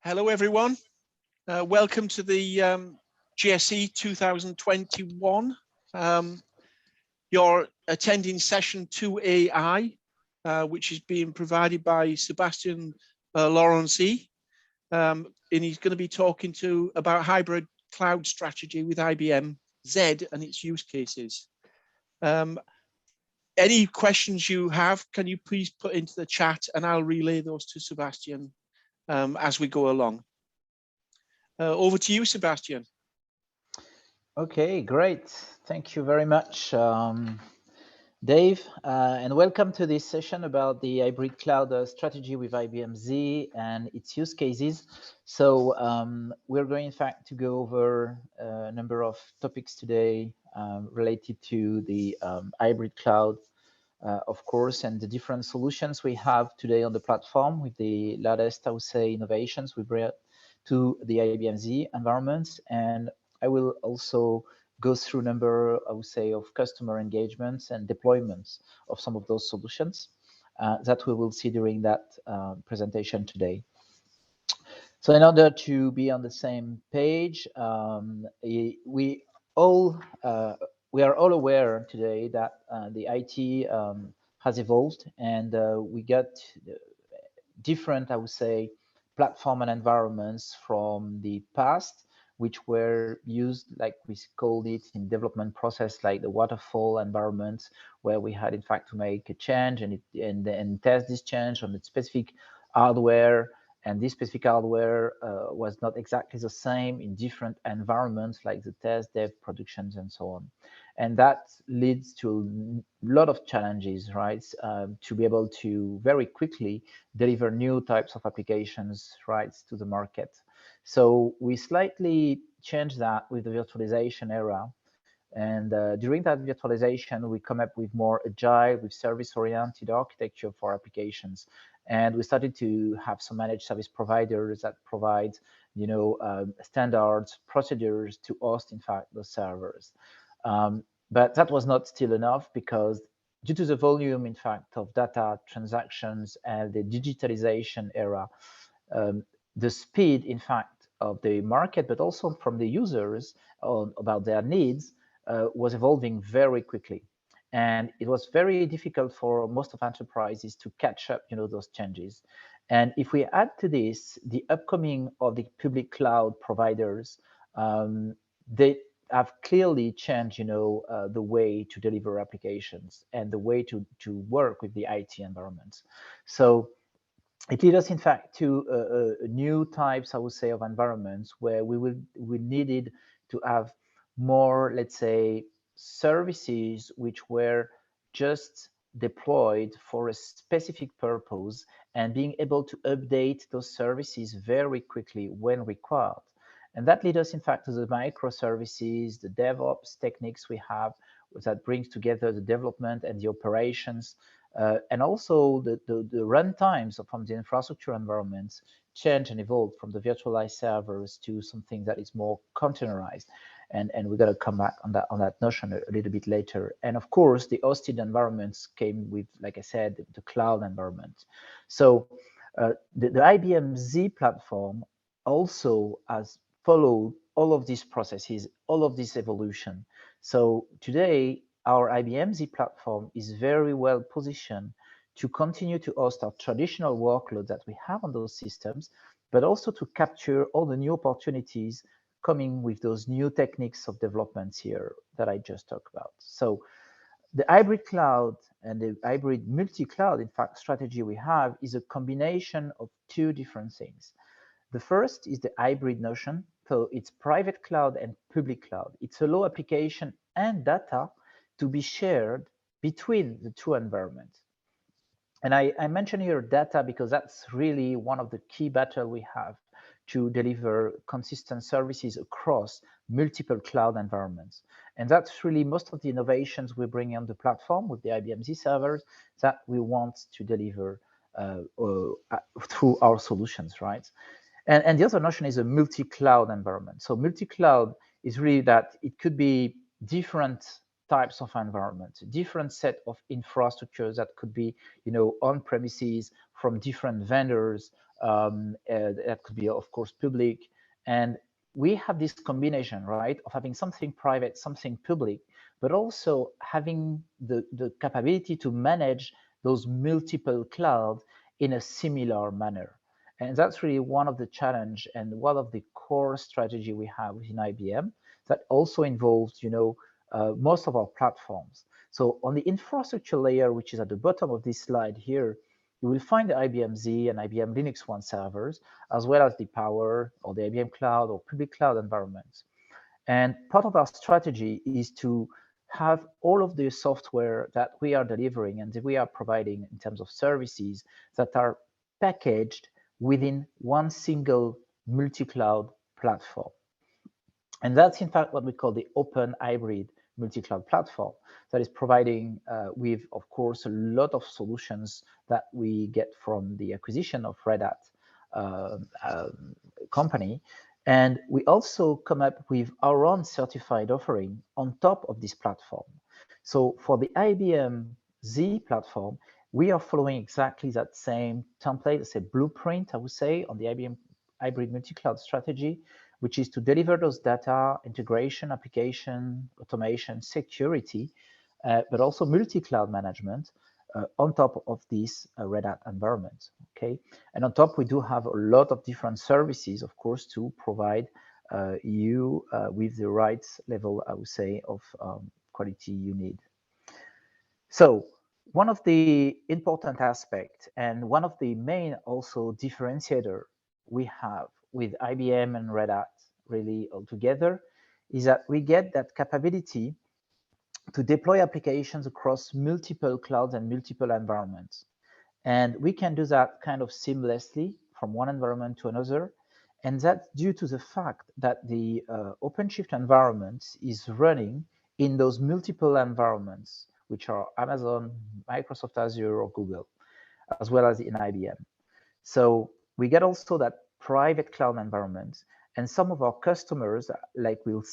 Hello, everyone. Welcome to the GSE 2021. You're attending session 2AI, which is being provided by Sebastian Lawrence, and he's going to be talking about hybrid cloud strategy with IBM Z and its use cases. Any questions you have, can you please put into the chat and I'll relay those to Sebastian as we go along. Over to you, Sebastian. Okay, great. Thank you very much, Dave, and welcome to this session about the hybrid cloud strategy with IBM Z and its use cases. So we're going, in fact, to go over a number of topics today related to the hybrid cloud, of course, and the different solutions we have today on the platform with the latest, I would say, innovations we bring to the IBM Z environments. And I will also go through a number, I would say, of customer engagements and deployments of some of those solutions that we will see during that presentation today. So in order to be on the same page, we are all aware today that the IT has evolved, and we got different, I would say, platform and environments from the past, which were used, like we called it in development process, like the waterfall environments, where we had, in fact, to make a change and test this change on the specific hardware. And this specific hardware was not exactly the same in different environments, like the test, dev, productions, and so on. And that leads to a lot of challenges, right? To be able to very quickly deliver new types of applications, right, to the market. So we slightly changed that with the virtualization era. And during that virtualization, we come up with more agile, with service-oriented architecture for applications. And we started to have some managed service providers that provide, standards, procedures to host, in fact, the servers. But that was not still enough, because due to the volume, in fact, of data transactions and the digitalization era, the speed, in fact, of the market, but also from the users about their needs, was evolving very quickly. And it was very difficult for most of enterprises to catch up, those changes. And if we add to this the upcoming of the public cloud providers, they have clearly changed, the way to deliver applications and the way to work with the IT environments. So it led us, in fact, to new types, I would say, of environments where we needed to have more, let's say, services which were just deployed for a specific purpose and being able to update those services very quickly when required. And that led us, in fact, to the microservices, the DevOps techniques we have that brings together the development and the operations. And also the run times from the infrastructure environments change and evolve from the virtualized servers to something that is more containerized. And we're going to come back on that notion a little bit later. And of course, the hosted environments came with, like I said, the cloud environment. So the IBM Z platform also has followed all of these processes, all of this evolution. So today, our IBM Z platform is very well positioned to continue to host our traditional workload that we have on those systems, but also to capture all the new opportunities coming with those new techniques of developments here that I just talked about. So the hybrid cloud and the hybrid multi-cloud, in fact, strategy we have is a combination of two different things. The first is the hybrid notion. So it's private cloud and public cloud. It's allow application and data to be shared between the two environments. And I mention here data because that's really one of the key battles we have to deliver consistent services across multiple cloud environments. And that's really most of the innovations we bring on the platform with the IBM Z servers that we want to deliver through our solutions, right? And the other notion is a multi-cloud environment. So multi-cloud is really that it could be different types of environments, different set of infrastructures that could be, on premises from different vendors, That could be, of course, public. And we have this combination, right, of having something private, something public, but also having the capability to manage those multiple clouds in a similar manner. And that's really one of the challenge and one of the core strategy we have within IBM that also involves, most of our platforms. So on the infrastructure layer, which is at the bottom of this slide here, you will find the IBM Z and IBM Linux One servers, as well as the Power or the IBM Cloud or public cloud environments. And part of our strategy is to have all of the software that we are delivering and that we are providing in terms of services that are packaged within one single multi-cloud platform. And that's in fact what we call the open hybrid multi-cloud platform that is providing with, of course, a lot of solutions that we get from the acquisition of Red Hat company. And we also come up with our own certified offering on top of this platform. So for the IBM Z platform, we are following exactly that same template, let's say blueprint, I would say, on the IBM hybrid multi-cloud strategy, which is to deliver those data, integration, application, automation, security, but also multi-cloud management on top of this Red Hat environment, okay? And on top, we do have a lot of different services, of course, to provide you with the right level, I would say, of quality you need. So one of the important aspects and one of the main also differentiator we have with IBM and Red Hat really altogether is that we get that capability to deploy applications across multiple clouds and multiple environments. And we can do that kind of seamlessly from one environment to another. And that's due to the fact that the OpenShift environment is running in those multiple environments, which are Amazon, Microsoft Azure, or Google, as well as in IBM. So we get also that private cloud environment. And some of our customers, like we'll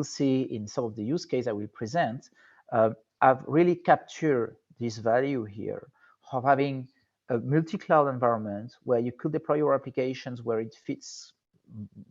see in some of the use cases I will present, have really captured this value here of having a multi-cloud environment where you could deploy your applications where it fits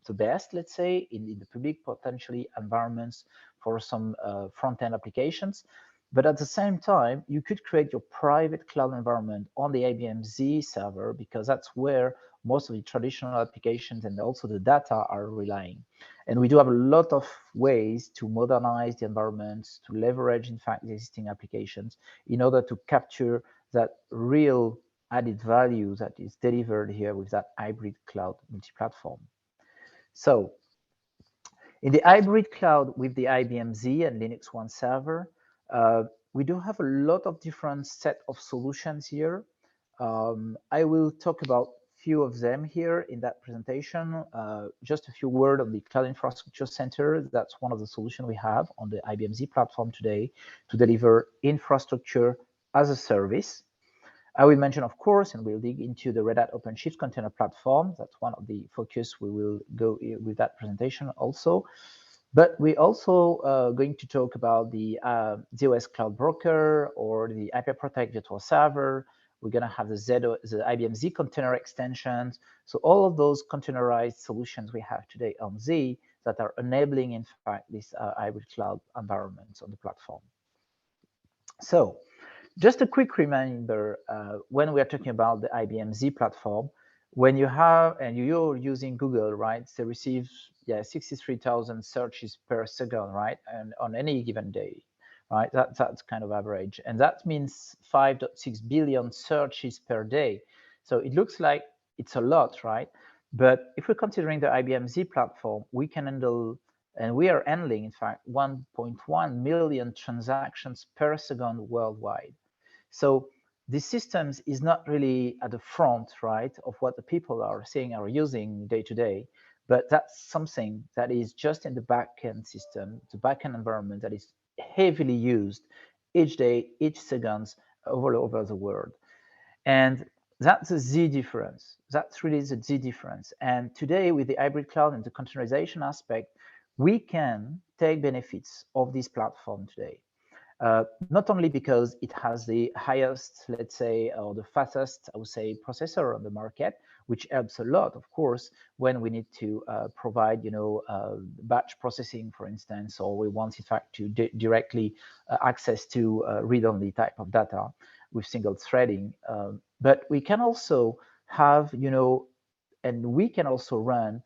the best, let's say, in the public potentially environments for some front-end applications. But at the same time, you could create your private cloud environment on the IBM Z server because that's where most of the traditional applications and also the data are relying. And we do have a lot of ways to modernize the environments, to leverage, in fact, the existing applications in order to capture that real added value that is delivered here with that hybrid cloud multi-platform. So in the hybrid cloud with the IBM Z and Linux One server, we do have a lot of different set of solutions here. I will talk about few of them here in that presentation. Just a few words on the Cloud Infrastructure Center. That's one of the solutions we have on the IBM Z platform today to deliver infrastructure as a service. I will mention, of course, and we'll dig into the Red Hat OpenShift container platform. That's one of the focus we will go with that presentation also. But we're also going to talk about the ZOS Cloud Broker or the IP Protect Virtual Server. We're going to have the IBM Z container extensions. So all of those containerized solutions we have today on Z that are enabling, in fact, this hybrid cloud environments on the platform. So just a quick reminder, when we are talking about the IBM Z platform, when you have, and you're using Google, right, they receive 63,000 searches per second, right, and on any given day, right, that's kind of average. And that means 5.6 billion searches per day. So it looks like it's a lot, right? But if we're considering the IBM Z platform, we can handle, and we are handling, in fact, 1.1 million transactions per second worldwide. So these systems is not really at the front, right, of what the people are saying are using day to day, but that's something that is just in the backend system, the backend environment that is heavily used each day, each second, all over the world. And that's the Z difference. That's really the Z difference. And today, with the hybrid cloud and the containerization aspect, we can take benefits of this platform today. not only because it has the highest, let's say, or the fastest, I would say, processor on the market, which helps a lot, of course, when we need to provide, batch processing, for instance, or we want, in fact, to directly access to read-only type of data with single threading. But we can also have, and we can also run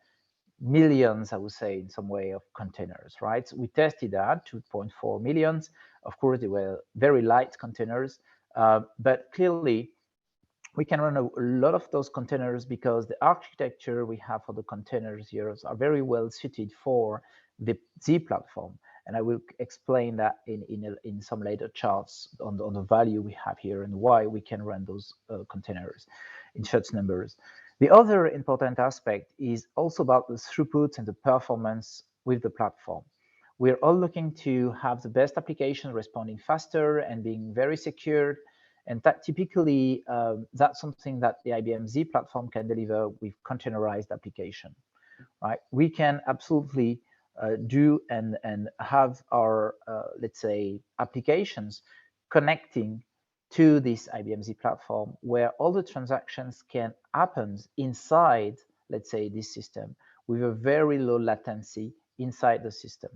millions, I would say, in some way, of containers, right? We tested that, 2.4 millions. Of course, they were very light containers, but clearly we can run a lot of those containers because the architecture we have for the containers here are very well suited for the Z platform. And I will explain that in some later charts on the value we have here and why we can run those containers in such numbers. The other important aspect is also about the throughput and the performance with the platform. We're all looking to have the best application responding faster and being very secured. And that typically, that's something that the IBM Z platform can deliver with containerized application, right? We can absolutely do and have our, let's say, applications connecting to this IBM Z platform where all the transactions can happen inside, let's say, this system with a very low latency inside the system.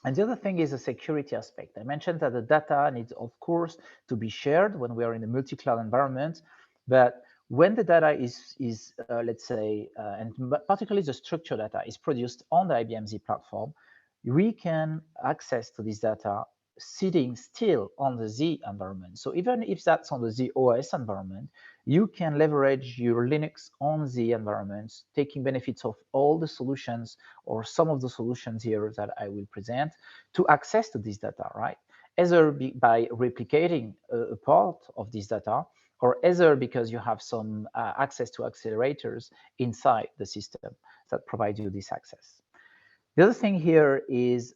And the other thing is a security aspect. I mentioned that the data needs, of course, to be shared when we are in a multi-cloud environment. But when the data is let's say, and particularly the structured data is produced on the IBM Z platform, we can access to this data sitting still on the Z environment. So even if that's on the Z OS environment, you can leverage your Linux on Z environments, taking benefits of all the solutions or some of the solutions here that I will present to access to this data, right? Either by replicating a part of this data, or either because you have some access to accelerators inside the system that provide you this access. The other thing here is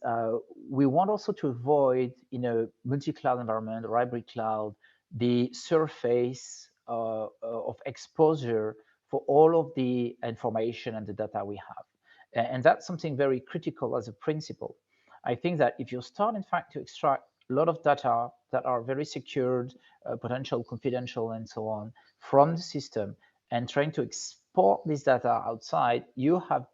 we want also to avoid in a multi-cloud environment or hybrid cloud the surface of exposure for all of the information and the data we have. And that's something very critical as a principle. I think that if you start, in fact, to extract a lot of data that are very secured, potential confidential, and so on from the system, and trying to export this data outside, you have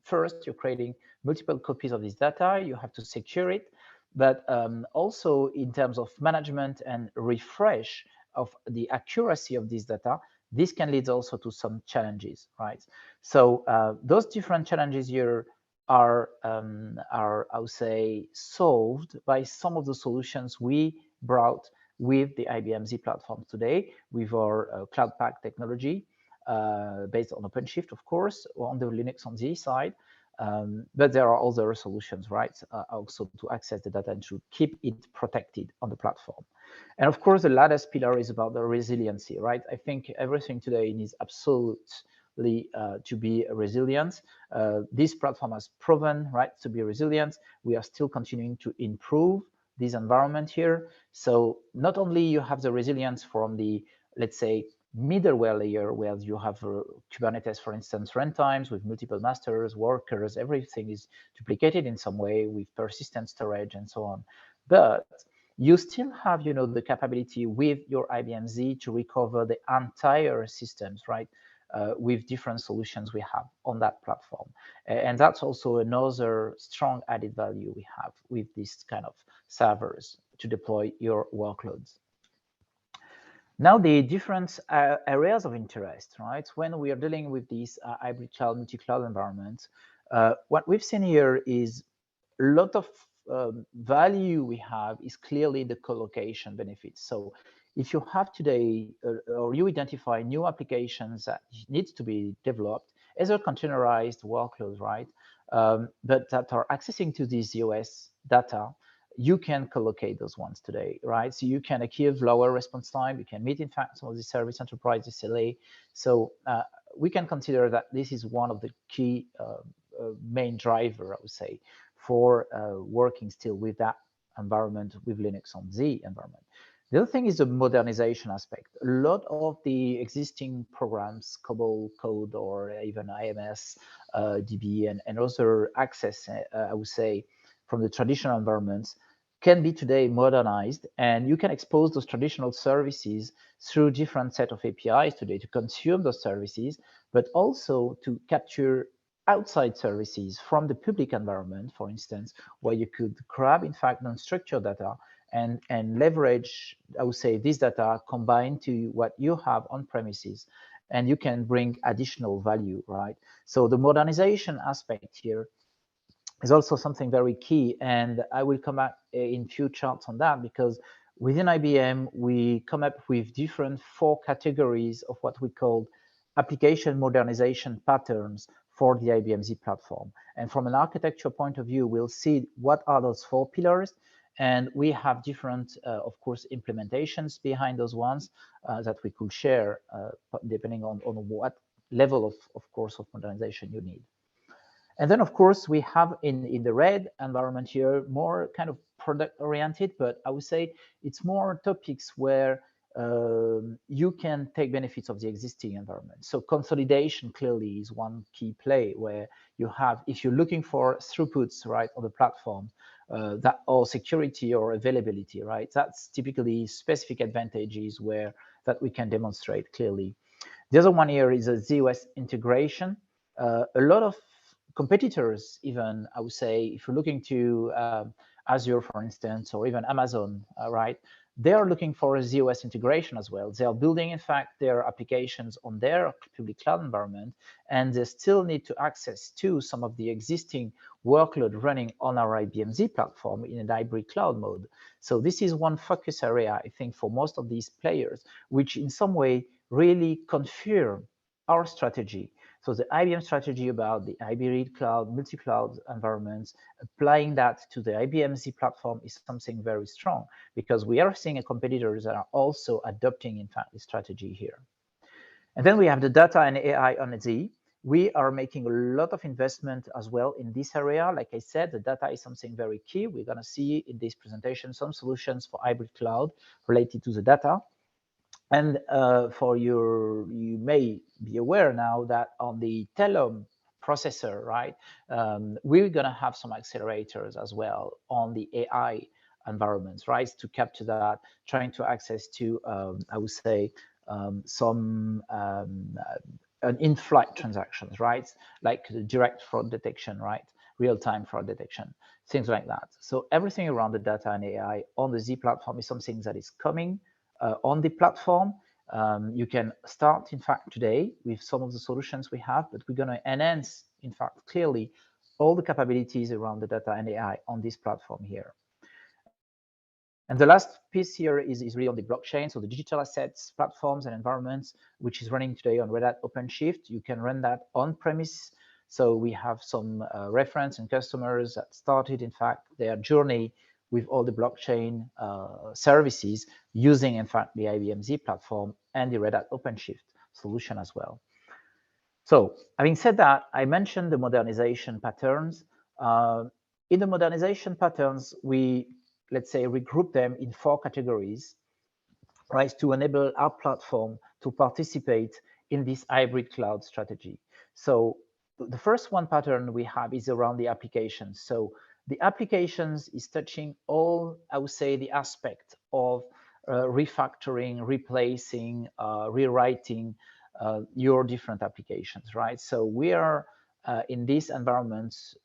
first, you're creating multiple copies of this data, you have to secure it, but also in terms of management and refresh of the accuracy of this data, this can lead also to some challenges, right? So those different challenges here are, I would say, solved by some of the solutions we brought with the IBM Z platform today with our Cloud Pak technology based on OpenShift, of course, on the Linux on Z side. But there are other solutions, right, also to access the data and to keep it protected on the platform. And of course, the latest pillar is about the resiliency, right? I think everything today needs absolutely to be resilient. This platform has proven, right, to be resilient. We are still continuing to improve this environment here. So not only you have the resilience from the, let's say, middleware layer where you have Kubernetes, for instance, runtimes with multiple masters, workers, everything is duplicated in some way with persistent storage and so on. But you still have, the capability with your IBM Z to recover the entire systems, right? With different solutions we have on that platform. And that's also another strong added value we have with this kind of servers to deploy your workloads. Now, the different areas of interest, right? When we are dealing with these hybrid cloud, multi-cloud environments, what we've seen here is a lot of value we have is clearly the co-location benefits. So if you have today, or you identify new applications that needs to be developed as a containerized workload, right? But that are accessing to these OS data, you can collocate those ones today, right? So you can achieve lower response time. You can meet, in fact, some of the service enterprise SLA. So we can consider that this is one of the key main driver, I would say, for working still with that environment with Linux on Z environment. The other thing is the modernization aspect. A lot of the existing programs, COBOL code or even IMS, DB, and other access, I would say, from the traditional environments can be today modernized, and you can expose those traditional services through different set of APIs today to consume those services, but also to capture outside services from the public environment, for instance, where you could grab, in fact, non-structured data and leverage, I would say, this data combined to what you have on premises, and you can bring additional value, right? So the modernization aspect here is also something very key, and I will come back in few charts on that, because within IBM we come up with different 4 categories of what we call application modernization patterns for the IBM Z platform. And from an architecture point of view, we'll see what are those 4 pillars, and we have different, of course, implementations behind those ones that we could share depending on what level of course of modernization you need. And then, of course, we have in the red environment here more kind of product oriented, but I would say it's more topics where you can take benefits of the existing environment. So consolidation clearly is one key play where you have, if you're looking for throughputs, right, on the platform, that or security or availability, right, that's typically specific advantages where that we can demonstrate clearly. The other one here is a ZOS integration. A lot of competitors, even, I would say, if you're looking to Azure, for instance, or even Amazon, right, they are looking for a ZOS integration as well. They are building, in fact, their applications on their public cloud environment, and they still need to access to some of the existing workload running on our IBM Z platform in a hybrid cloud mode. So this is one focus area, I think, for most of these players, which in some way really confirm our strategy. So the IBM strategy about the hybrid cloud, multi-cloud environments, applying that to the IBM Z platform is something very strong, because we are seeing competitors that are also adopting, in fact, the strategy here. And then we have the data and AI on Z. We are making a lot of investment as well in this area. Like I said, the data is something very key. We're going to see in this presentation some solutions for hybrid cloud related to the data. And you may be aware now that on the Telum processor, right, we're going to have some accelerators as well on the AI environments, right, to capture that, trying to access to, I would say, some in-flight transactions, right, like the direct fraud detection, right, real-time fraud detection, things like that. So everything around the data and AI on the Z platform is something that is coming on the platform. You can start, in fact, today with some of the solutions we have, but we're going to enhance, in fact, clearly all the capabilities around the data and AI on this platform here. And the last piece here is really on the blockchain, so the digital assets, platforms, and environments, which is running today on Red Hat OpenShift. You can run that on-premise. So we have some reference and customers that started, in fact, their journey with all the blockchain services using, in fact, the IBM Z platform and the Red Hat OpenShift solution as well. So having said that, I mentioned the modernization patterns. In the modernization patterns, we, let's say, regroup them in 4 categories, right, to enable our platform to participate in this hybrid cloud strategy. So the first one pattern we have is around the applications. So the applications is touching all, I would say, the aspect of refactoring, replacing, rewriting your different applications, right? So we are in these environments,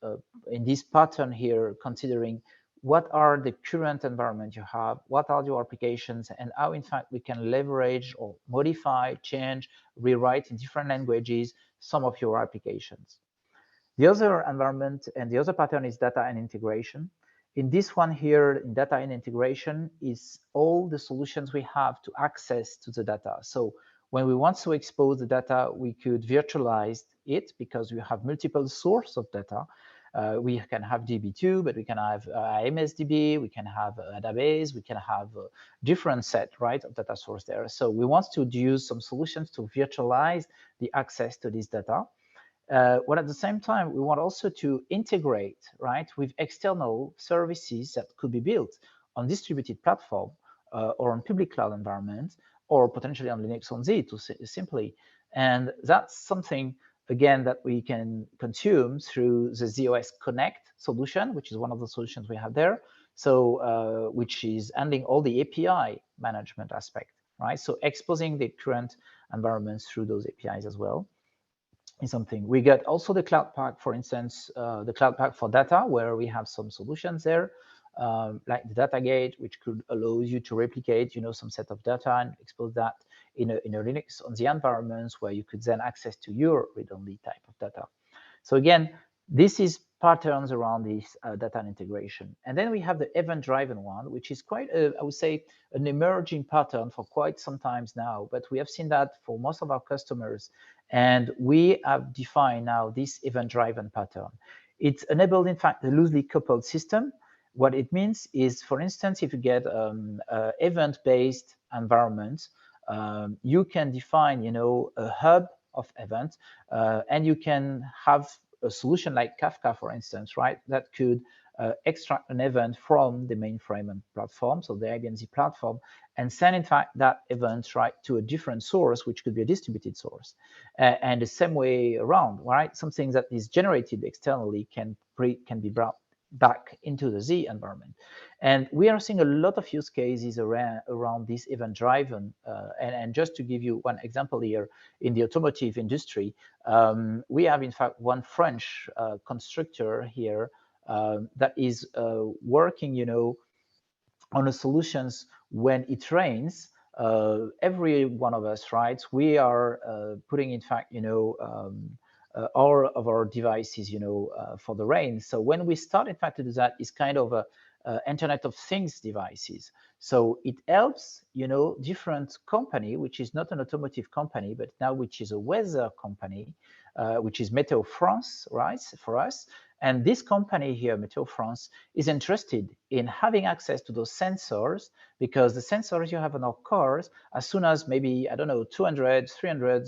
in this pattern here, considering what are the current environment you have, what are your applications, and how, in fact, we can leverage or modify, change, rewrite in different languages some of your applications. The other environment and the other pattern is data and integration. In this one here, in data and integration, is all the solutions we have to access to the data. So when we want to expose the data, we could virtualize it because we have multiple sources of data. We can have DB2, but we can have MSDB, we can have a database, we can have a different set, right, of data source there. So we want to use some solutions to virtualize the access to this data. While at the same time, we want also to integrate, right, with external services that could be built on distributed platform or on public cloud environments, or potentially on Linux on Z to simply. And that's something, again, that we can consume through the ZOS Connect solution, which is one of the solutions we have there. So which is handling all the API management aspect, right? So exposing the current environments through those APIs as well is something. We got also the Cloud Pack, for instance, the Cloud Pack for data, where we have some solutions there, like the Data Gate, which could allow you to replicate, some set of data and expose that in a Linux on the environments where you could then access to your read-only type of data. So again, this is patterns around this data integration. And then we have the event-driven one, which is quite, I would say, an emerging pattern for quite some times now. But we have seen that for most of our customers. And we have defined now this event-driven pattern. It's enabled, in fact, a loosely coupled system. What it means is, for instance, if you get event-based environment, you can define, a hub of events, and you can have a solution like Kafka, for instance, right, that could extract an event from the mainframe and platform, so the IBM Z platform, and send, in fact, that event right to a different source, which could be a distributed source. And the same way around, right? Something that is generated externally can be brought back into the Z environment. And we are seeing a lot of use cases around this event-driven. And just to give you one example here, in the automotive industry, we have, in fact, one French constructor here that is working, on the solutions when it rains. Every one of us, right? We are putting, in fact, all of our devices, for the rain. So when we start, in fact, to do that, it's kind of a Internet of Things devices. So it helps, different company, which is not an automotive company, but now which is a weather company, which is Météo France, right, for us. And this company here, Météo France, is interested in having access to those sensors, because the sensors you have on our cars, as soon as maybe, I don't know, 200, 300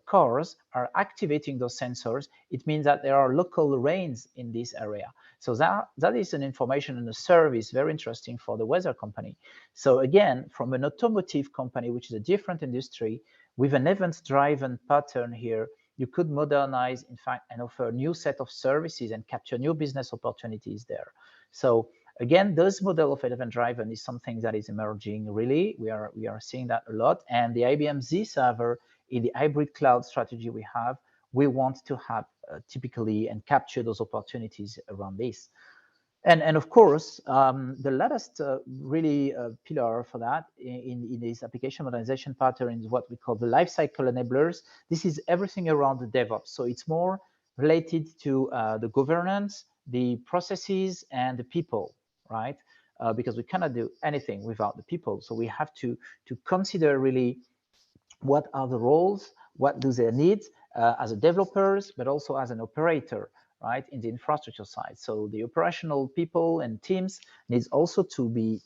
cars are activating those sensors, it means that there are local rains in this area. So that is an information and a service very interesting for the weather company. So again, from an automotive company, which is a different industry, with an event-driven pattern here, you could modernize, in fact, and offer a new set of services and capture new business opportunities there. So again, this model of event-driven is something that is emerging, really. We are seeing that a lot. And the IBM Z server, in the hybrid cloud strategy we have, we want to have typically and capture those opportunities around this. And of course, the latest really pillar for that in this application modernization pattern is what we call the lifecycle enablers. This is everything around the DevOps. So it's more related to the governance, the processes, and the people, right? Because we cannot do anything without the people. So we have to consider really what are the roles, what do they need as a developers, but also as an operator, right, in the infrastructure side. So the operational people and teams needs also to be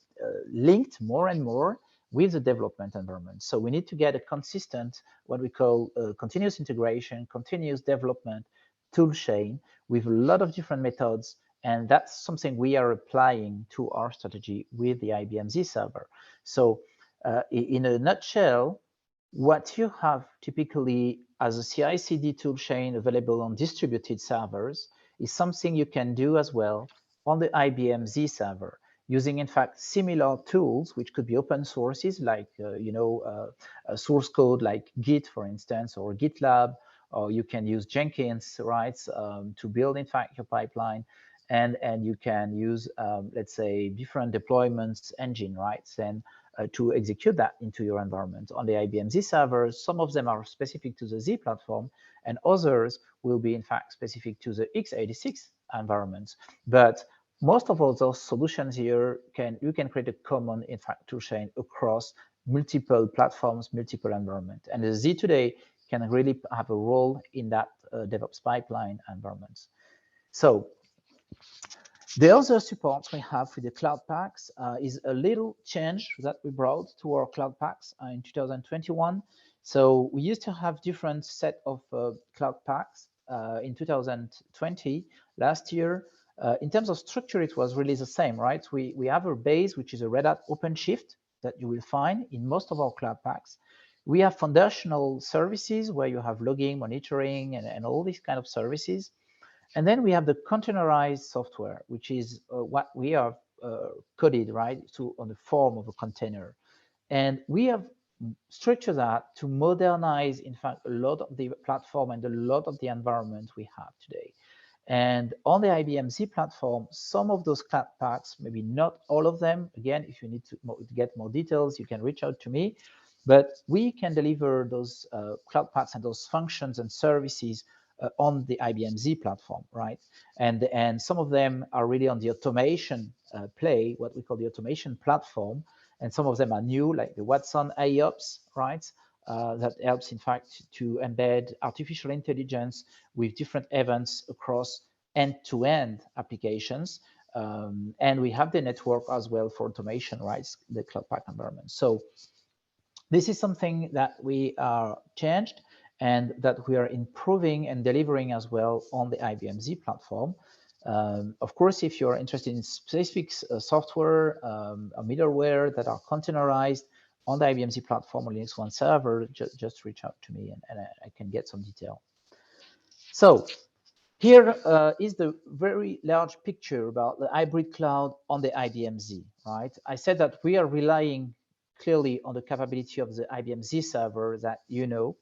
linked more and more with the development environment. So we need to get a consistent, what we call continuous integration, continuous development tool chain with a lot of different methods. And that's something we are applying to our strategy with the IBM Z server. So in a nutshell, what you have typically as a CI/CD toolchain available on distributed servers is something you can do as well on the IBM Z server, using, in fact, similar tools, which could be open sources, like, a source code like Git, for instance, or GitLab, or you can use Jenkins, right, to build, in fact, your pipeline. And you can use, let's say, different deployments engine, right, then to execute that into your environment. On the IBM Z servers, some of them are specific to the Z platform, and others will be, in fact, specific to the x86 environments. But most of all those solutions here, you can create a common, in fact, toolchain across multiple platforms, multiple environments. And the Z today can really have a role in that DevOps pipeline environments. So the other support we have with the Cloud Packs is a little change that we brought to our Cloud Packs in 2021. So we used to have different set of Cloud Packs in 2020, last year. In terms of structure, it was really the same, right? We have a base, which is a Red Hat OpenShift that you will find in most of our Cloud Packs. We have foundational services where you have logging, monitoring, and all these kind of services. And then we have the containerized software, which is what we are coded, right, on the form of a container. And we have structured that to modernize, in fact, a lot of the platform and a lot of the environment we have today. And on the IBM Z platform, some of those cloud packs, maybe not all of them. Again, if you need to get more details, you can reach out to me. But we can deliver those cloud packs and those functions and services on the IBM Z platform, right? And some of them are really on the automation play, what we call the automation platform. And some of them are new, like the Watson AIOps, right? That helps, in fact, to embed artificial intelligence with different events across end-to-end applications. And we have the network as well for automation, right? The Cloud Pak environment. So this is something that we are changed and that we are improving and delivering as well on the IBM Z platform. Of course, if you're interested in specific software or middleware that are containerized on the IBM Z platform or Linux One server, just reach out to me and I can get some detail. So here is the very large picture about the hybrid cloud on the IBM Z, right? I said that we are relying clearly on the capability of the IBM Z server that you know,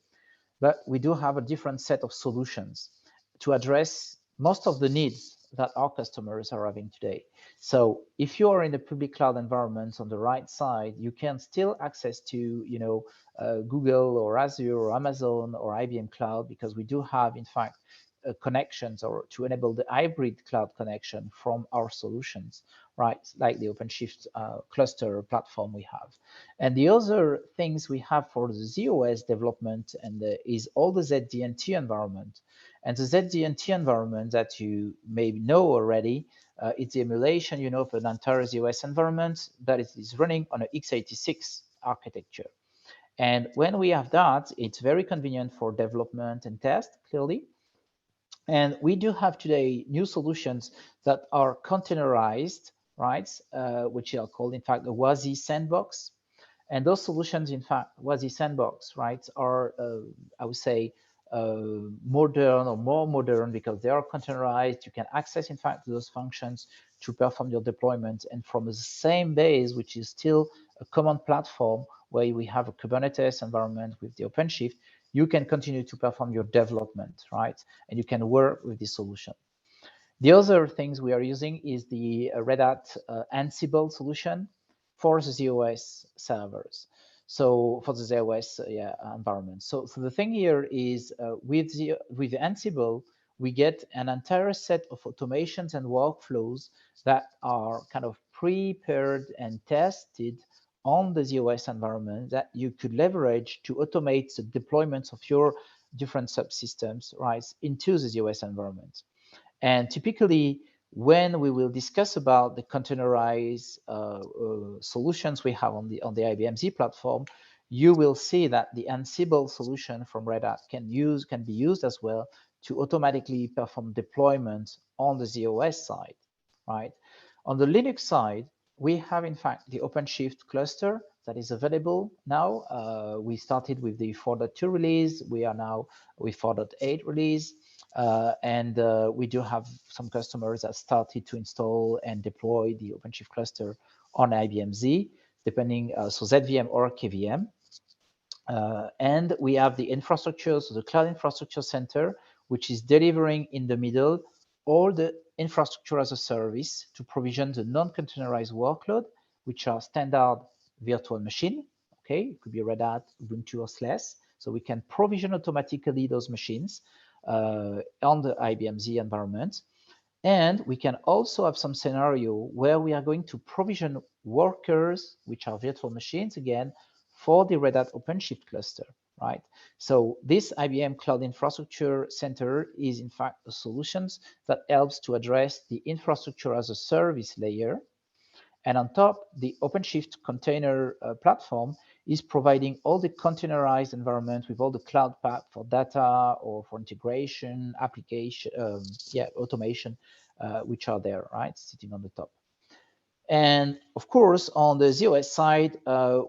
but we do have a different set of solutions to address most of the needs that our customers are having today. So if you are in a public cloud environment on the right side, you can still access to, Google or Azure or Amazon or IBM Cloud, because we do have, in fact, connections or to enable the hybrid cloud connection from our solutions, right? Like the OpenShift cluster platform we have. And the other things we have for the ZOS development is all the ZDNT environment. And the ZDNT environment that you may know already, it's the emulation, of an entire ZOS environment that is running on an x86 architecture. And when we have that, it's very convenient for development and test, clearly. And we do have today new solutions that are containerized, right? Which are called, in fact, the WASI sandbox. And those solutions, in fact, WASI sandbox, right, are, I would say, modern or more modern because they are containerized. You can access, in fact, those functions to perform your deployment. And from the same base, which is still a common platform where we have a Kubernetes environment with the OpenShift, you can continue to perform your development, right? And you can work with this solution. The other things we are using is the Red Hat Ansible solution for the ZOS servers. So for the ZOS environment. So the thing here is with the Ansible, we get an entire set of automations and workflows that are kind of prepared and tested on the ZOS environment that you could leverage to automate the deployments of your different subsystems, right, into the ZOS environment. And typically, when we will discuss about the containerized solutions we have on the IBM Z platform, you will see that the Ansible solution from Red Hat can be used as well to automatically perform deployment on the ZOS side, right? On the Linux side, we have, in fact, the OpenShift cluster that is available now. We started with the 4.2 release. We are now with 4.8 release. And we do have some customers that started to install and deploy the OpenShift cluster on IBM Z, depending, so ZVM or KVM. And we have the infrastructure, so the Cloud Infrastructure Center, which is delivering in the middle all the infrastructure as a service to provision the non-containerized workload, which are standard virtual machine. Okay, it could be Red Hat, Ubuntu, or SLES. So we can provision automatically those machines on the IBM Z environment. And we can also have some scenario where we are going to provision workers, which are virtual machines again, for the Red Hat OpenShift cluster, right? So this IBM Cloud Infrastructure Center is, in fact, a solution that helps to address the infrastructure as a service layer. And on top, the OpenShift container platform is providing all the containerized environment with all the cloud path for data or for integration, application, automation, which are there, right, sitting on the top. And of course, on the ZOS side,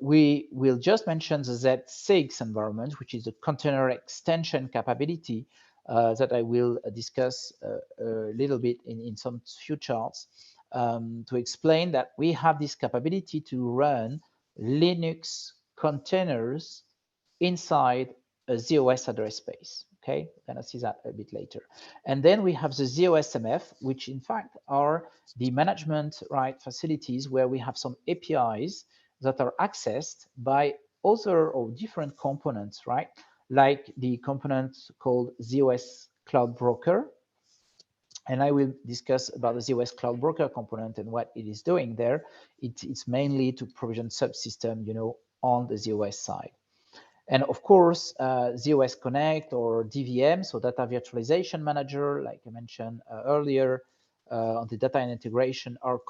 we will just mention the Z6 environment, which is a container extension capability that I will discuss a little bit in some few charts. to explain that we have this capability to run Linux containers inside a ZOS address space. Okay, we're gonna see that a bit later. And then we have the ZOSMF, which in fact are the management facilities where we have some APIs that are accessed by other or different components, right? Like the component called ZOS Cloud Broker. And I will discuss about the ZOS Cloud Broker component and what it is doing there. It's mainly to provision subsystem, on the ZOS side. And of course, ZOS Connect or DVM, so Data Virtualization Manager, like I mentioned earlier, on the data and integration are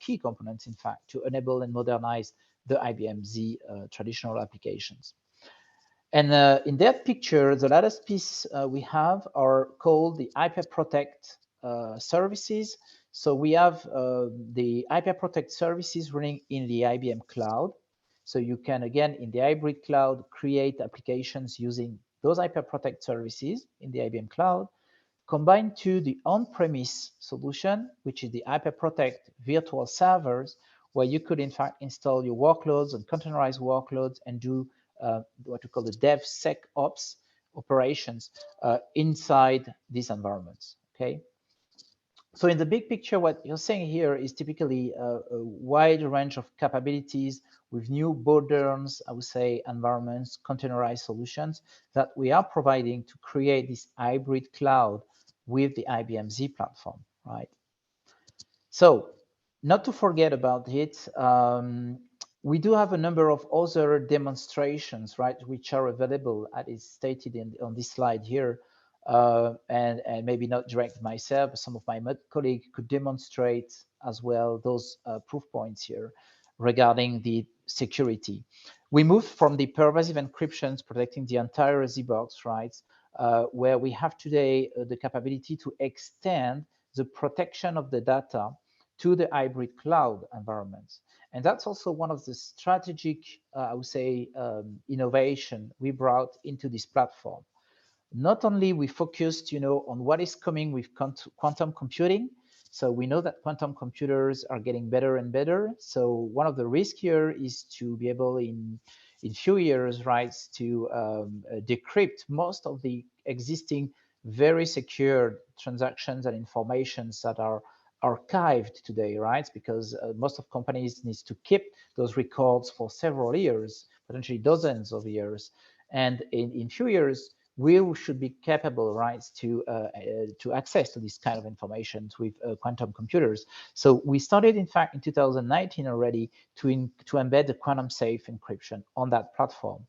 key components, in fact, to enable and modernize the IBM Z traditional applications. And in that picture, the latest piece we have are called the IPprotect services. So we have the IPprotect services running in the IBM cloud. So you can, again, in the hybrid cloud, create applications using those IPprotect services in the IBM cloud, combined to the on-premise solution, which is the IPprotect virtual servers, where you could, in fact, install your workloads and containerize workloads and do what we call the DevSecOps operations inside these environments, okay? So in the big picture, what you're saying here is typically a wide range of capabilities with new modern, I would say, environments, containerized solutions that we are providing to create this hybrid cloud with the IBM Z platform, right? So not to forget about it, we do have a number of other demonstrations, right, which are available, as is stated on this slide here, and maybe not direct myself, but some of my colleagues could demonstrate as well those proof points here regarding the security. We moved from the pervasive encryptions protecting the entire ZBox, right, where we have today the capability to extend the protection of the data to the hybrid cloud environments. And that's also one of the strategic, I would say, innovation we brought into this platform. Not only we focused, on what is coming with quantum computing. So we know that quantum computers are getting better and better. So one of the risks here is to be able in few years, right, to decrypt most of the existing very secure transactions and informations that are archived today, right? Because most of companies needs to keep those records for several years, potentially dozens of years. And in few years, we should be capable, right, to access to this kind of information with quantum computers. So we started, in fact, in 2019 already to embed the quantum safe encryption on that platform.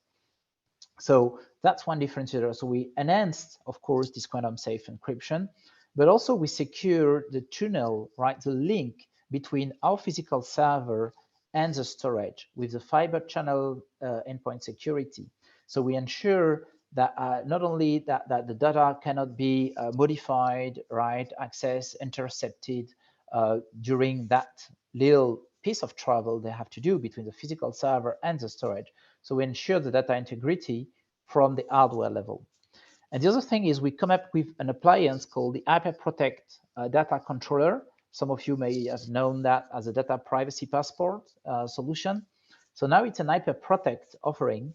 So that's one differentiator. So we enhanced, of course, this quantum safe encryption, but also we secure the tunnel, right, the link between our physical server and the storage with the fiber channel endpoint security. So we ensure that not only that the data cannot be modified, right, accessed, intercepted during that little piece of travel they have to do between the physical server and the storage. So we ensure the data integrity from the hardware level. And the other thing is we come up with an appliance called the IPprotect Data Controller. Some of you may have known that as a data privacy passport solution. So now it's an IPprotect offering,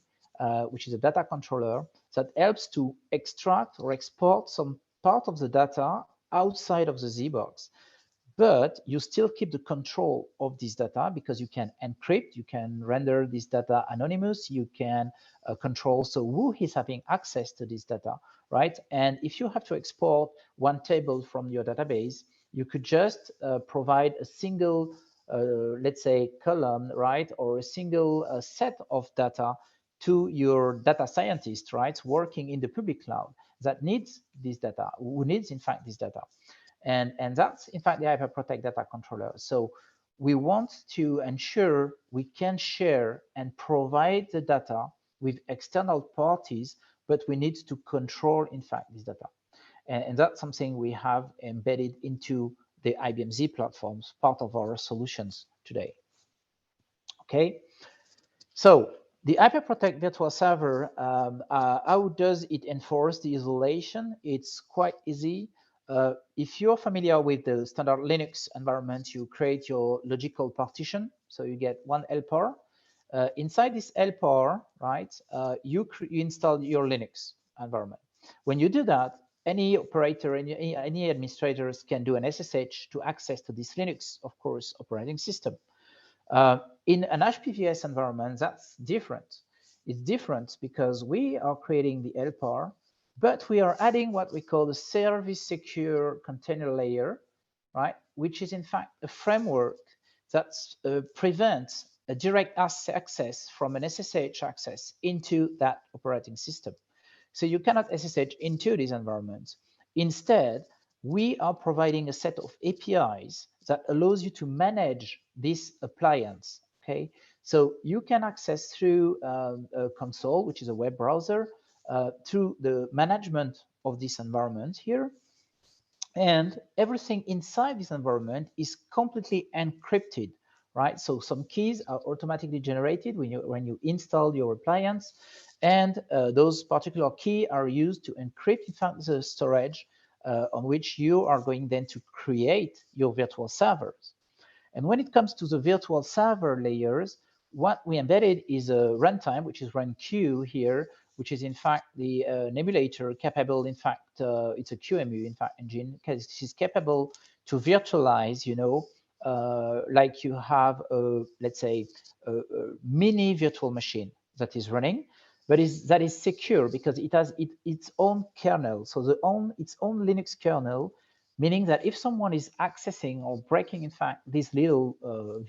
which is a data controller that helps to extract or export some part of the data outside of the ZBox. But you still keep the control of this data because you can encrypt, you can render this data anonymous, you can control so who is having access to this data, right? And if you have to export one table from your database, you could just provide a single, let's say, column, right? Or a single set of data to your data scientist, right? Working in the public cloud that needs this data, who needs, in fact, this data. And that's, in fact, the IPprotect data controller. So we want to ensure we can share and provide the data with external parties, but we need to control, in fact, this data. And that's something we have embedded into the IBM Z platforms, part of our solutions today. Okay, so the IPprotect virtual server, how does it enforce the isolation? It's quite easy. if you're familiar with the standard Linux environment, you create your logical partition. So you get one LPAR. Inside this LPAR, right, you install your Linux environment. When you do that, any operator, any administrators can do an SSH to access to this Linux, of course, operating system. In an HPVS environment, that's different. It's different because we are creating the LPAR, but we are adding what we call the service secure container layer, right? Which is in fact a framework that prevents a direct access from an SSH access into that operating system. So you cannot SSH into these environments. Instead, we are providing a set of APIs that allows you to manage this appliance, okay? So you can access through a console, which is a web browser, through the management of this environment here. And everything inside this environment is completely encrypted, right? So some keys are automatically generated when you install your appliance, and those particular keys are used to encrypt, in fact, the storage on which you are going then to create your virtual servers. And when it comes to the virtual server layers, what we embedded is a runtime, which is runQ here, which is in fact the an emulator capable, in fact, it's a QEMU, in fact, engine, because this is capable to virtualize, you know, like you have, let's say, a mini virtual machine that is running, but that is secure because it has its own kernel. So its own Linux kernel, meaning that if someone is accessing or breaking, in fact, this little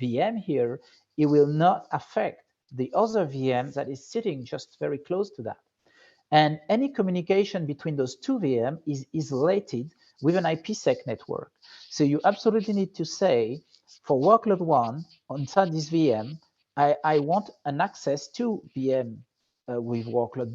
VM here, it will not affect the other VM that is sitting just very close to that. And any communication between those two VM is isolated with an IPsec network. So you absolutely need to say, for workload 1, inside this VM, I want an access to VM with workload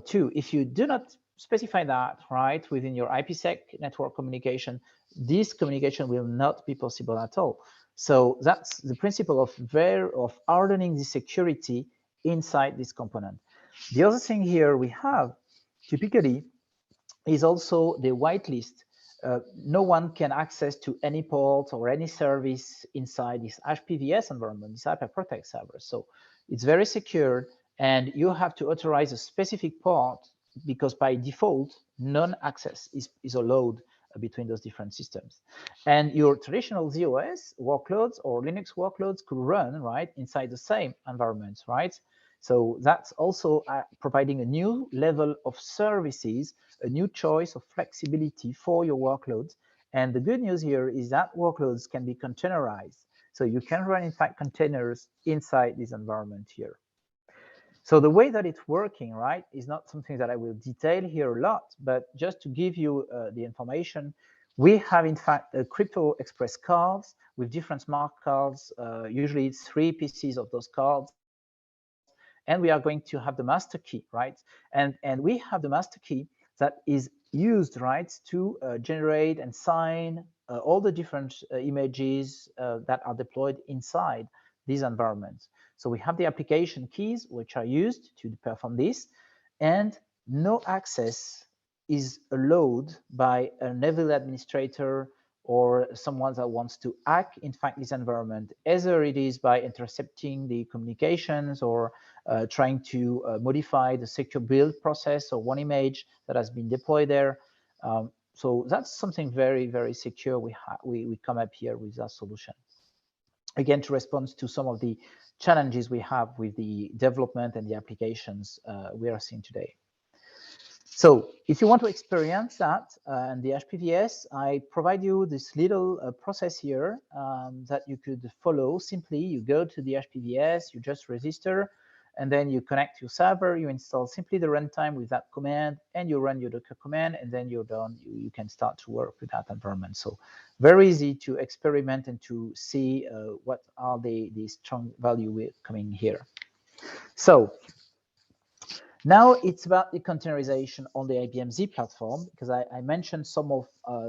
2. If you do not specify that, right, within your IPsec network communication, this communication will not be possible at all. So that's the principle of hardening the security inside this component. The other thing here we have typically is also the whitelist. No one can access to any port or any service inside this HPVS environment, this hyperprotect server. So it's very secure, and you have to authorize a specific port because by default, non-access is allowed between those different systems. And your traditional ZOS workloads or Linux workloads could run, right, inside the same environment, right? So that's also providing a new level of services, a new choice of flexibility for your workloads. And the good news here is that workloads can be containerized. So you can run, in fact, containers inside this environment here. So the way that it's working, right, is not something that I will detail here a lot, but just to give you the information, we have, in fact, crypto express cards with different smart cards. Usually it's 3 pieces of those cards. And we are going to have the master key, right? And we have the master key that is used, right, to generate and sign all the different images that are deployed inside these environments. So we have the application keys, which are used to perform this, and no access is allowed by an evil administrator or someone that wants to hack, in fact, this environment, either it is by intercepting the communications or trying to modify the secure build process or one image that has been deployed there. So that's something very, very secure. We come up here with that solution. Again, to respond to some of the challenges we have with the development and the applications we are seeing today. So if you want to experience that and the HPVS, I provide you this little process here that you could follow. Simply, you go to the HPVS, you just register, and then you connect your server, you install simply the runtime with that command, and you run your Docker command, and then you're done. You can start to work with that environment. So very easy to experiment and to see what are the strong value coming here. So now it's about the containerization on the IBM Z platform, because I mentioned some of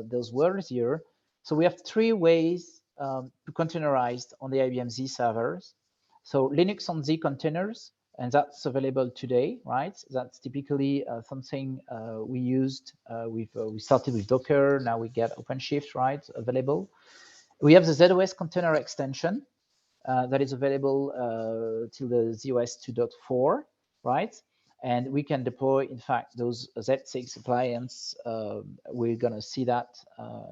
those words here. So we have 3 ways to containerize on the IBM Z servers. So Linux on Z containers, and that's available today, right? That's typically something we used. We started with Docker, now we get OpenShift, right, available. We have the ZOS container extension that is available till the ZOS 2.4, right? And we can deploy, in fact, those Z6 appliances. We're going to see that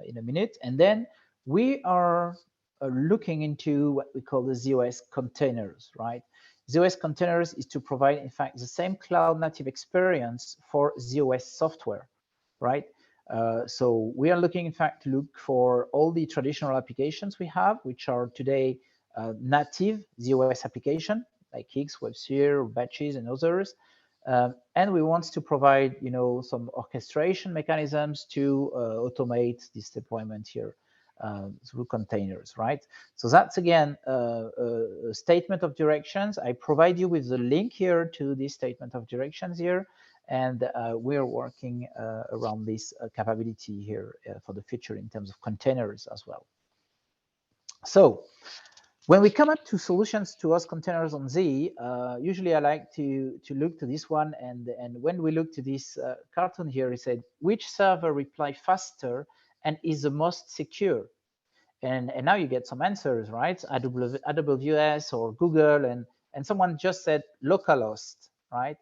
in a minute. And then we are looking into what we call the ZOS containers, right? ZOS containers is to provide, in fact, the same cloud native experience for ZOS software, right? So we are looking, in fact, to look for all the traditional applications we have, which are today native ZOS application like X, WebSphere, Batches, and others. And we want to provide, some orchestration mechanisms to automate this deployment here through containers, right? So that's again a statement of directions. I provide you with the link here to this statement of directions here, and we're working around this capability here for the future in terms of containers as well. So when we come up to solutions to host containers on Z, usually I like to look to this one, and when we look to this cartoon here, it said which server reply faster and is the most secure. And now you get some answers, right? AWS or Google, and someone just said localhost, right?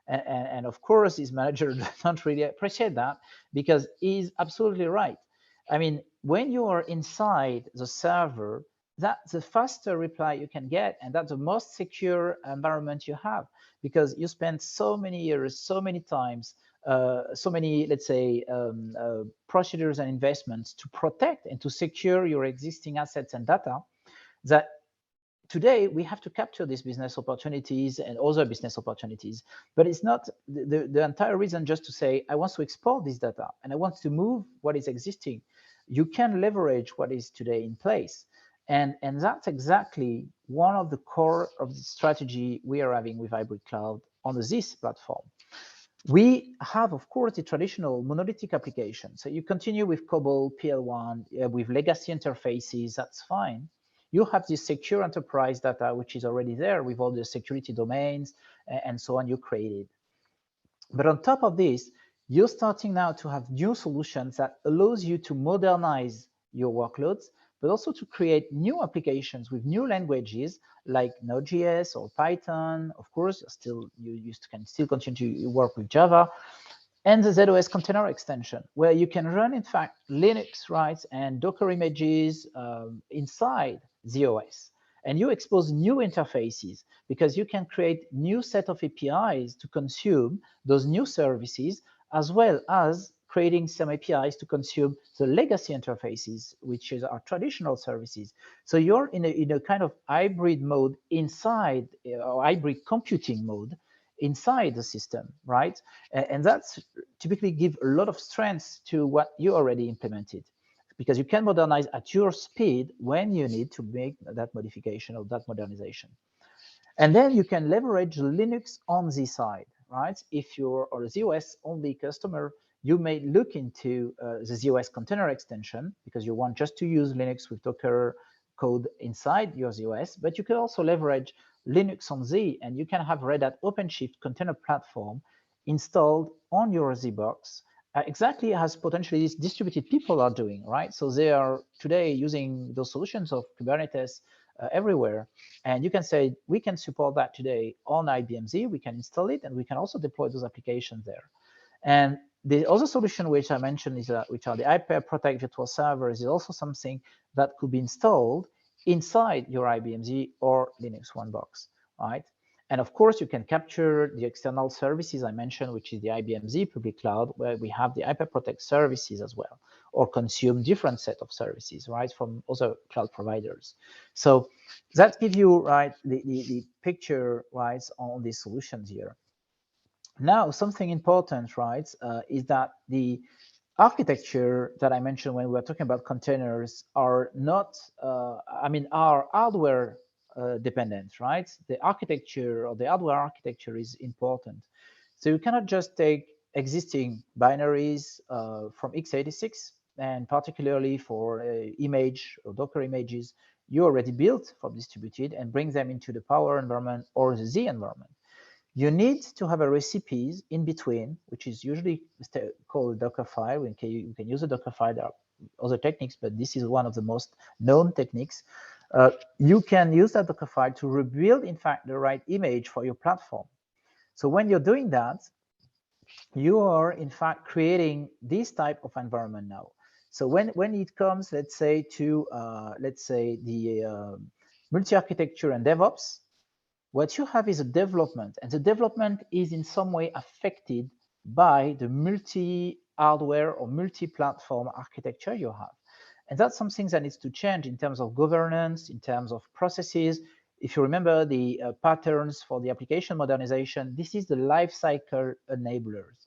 And of course, his manager don't really appreciate that because he's absolutely right. I mean, when you are inside the server, that's the faster reply you can get, and that's the most secure environment you have because you spend so many years, so many times, so many, let's say, procedures and investments to protect and to secure your existing assets and data that today we have to capture these business opportunities and other business opportunities. But it's not the entire reason just to say, I want to export this data and I want to move what is existing. You can leverage what is today in place. And that's exactly one of the core of the strategy we are having with hybrid cloud on the ZIS platform. We have, of course, the traditional monolithic application. So you continue with COBOL, PL1, with legacy interfaces, that's fine. You have this secure enterprise data, which is already there with all the security domains and so on you created. But on top of this, you're starting now to have new solutions that allows you to modernize your workloads, but also to create new applications with new languages like Node.js or Python. Of course, you can still continue to work with Java, and the ZOS container extension, where you can run, in fact, Linux, right, and Docker images inside ZOS. And you expose new interfaces because you can create new set of APIs to consume those new services, as well as creating some APIs to consume the legacy interfaces, which is our traditional services. So you're in a kind of hybrid mode inside, or hybrid computing mode inside the system, right? And that's typically give a lot of strength to what you already implemented, because you can modernize at your speed when you need to make that modification or that modernization. And then you can leverage Linux on the side, right? If you're a ZOS only customer, you may look into the ZOS container extension because you want just to use Linux with Docker code inside your ZOS, but you can also leverage Linux on Z, and you can have Red Hat OpenShift container platform installed on your Z box, exactly as potentially these distributed people are doing, right? So they are today using those solutions of Kubernetes everywhere. And you can say, we can support that today on IBM Z, we can install it, and we can also deploy those applications there. And the other solution which I mentioned is which are the Hyper-Protect virtual servers, is also something that could be installed inside your IBM Z or Linux One box, right? And of course, you can capture the external services I mentioned, which is the IBM Z public cloud, where we have the Hyper-Protect services as well, or consume different set of services, right, from other cloud providers. So that gives you, right, the picture, right, on these solutions here. Now, something important, right, is that the architecture that I mentioned when we were talking about containers are not, are hardware dependent, right? The architecture or the hardware architecture is important. So you cannot just take existing binaries from x86, and particularly for image or Docker images you already built from distributed, and bring them into the Power environment or the Z environment. you need to have a recipes in between, which is usually called a Docker file. You can use a Docker file. There are other techniques, but this is one of the most known techniques. You can use that Docker file to rebuild, in fact, the right image for your platform. So when you're doing that, you are, in fact, creating this type of environment now. So when it comes, let's say, to, the multi-architecture and DevOps, what you have is a development, and the development is in some way affected by the multi-hardware or multi-platform architecture you have. And that's something that needs to change in terms of governance, in terms of processes. If you remember the patterns for the application modernization, this is the lifecycle enablers.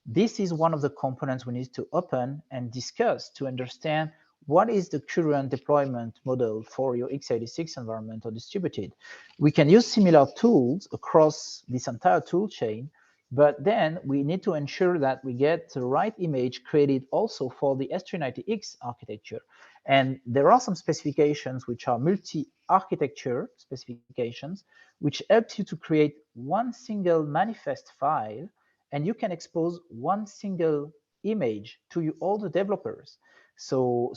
This is one of the components we need to open and discuss to understand what is the current deployment model for your x86 environment or distributed. We can use similar tools across this entire tool chain, but then we need to ensure that we get the right image created also for the S390X architecture. And there are some specifications which are multi-architecture specifications, which help you to create one single manifest file, and you can expose one single image to all the developers. So